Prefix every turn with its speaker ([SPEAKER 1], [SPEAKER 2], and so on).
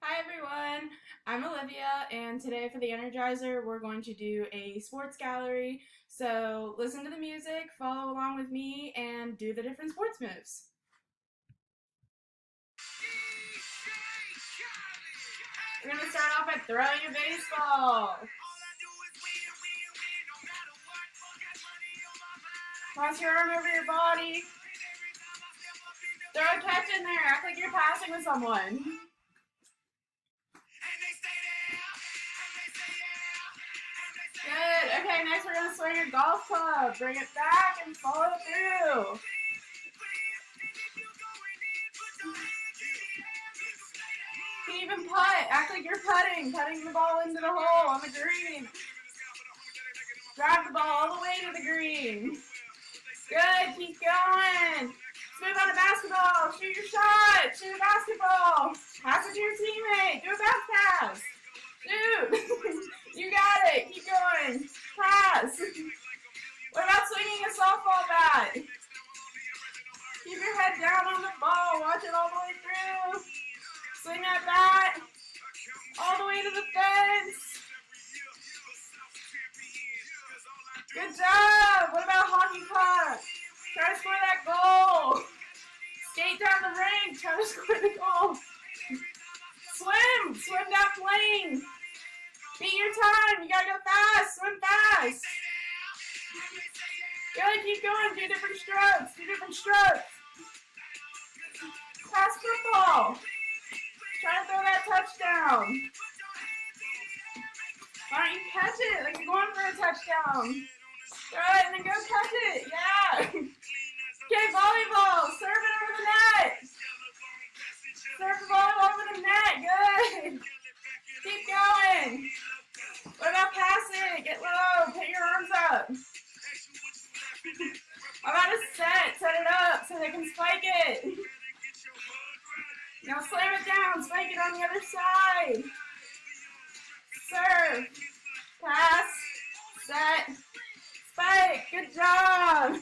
[SPEAKER 1] Hi everyone, I'm Olivia, and today for the Energizer we're going to do a sports gallery. So listen to the music, follow along with me, and do the different sports moves. We're going to start off by throwing a baseball. Cross your arm over your body. Throw a catch in there, act like you're passing with someone. Good. Okay, next we're going to swing a golf club. Bring it back and follow through. You can even putt. Act like you're putting the ball into the hole on the green. Drive the ball all the way to the green. Good. Keep going. Smooth on a basketball. Shoot your shot. Shoot a basketball. Pass it to your teammate. Do a back pass. Shoot. You got it. Keep going. Pass. What about swinging a softball bat? Keep your head down on the ball. Watch it all the way through. Swing that bat all the way to the fence. Good job. What about hockey puck? Try to score that goal. Skate down the rink. Try to score the goal. Swim. Swim that plane. Beat your time. You gotta go fast. Swim fast. Good. Keep going. Do different strokes. Do different strokes. Pass football. Try to throw that touchdown. Why don't you catch it like you're going for a touchdown? Throw it and then go catch it. Yeah. Okay, volleyball. Serve it over the net. Serve the volleyball over the net. Good. Keep going. What about passing? Get low. Put your arms up. How about a set? Set it up so they can spike it. Now slam it down. Spike it on the other side. Serve. Pass. Set. Spike. Good job.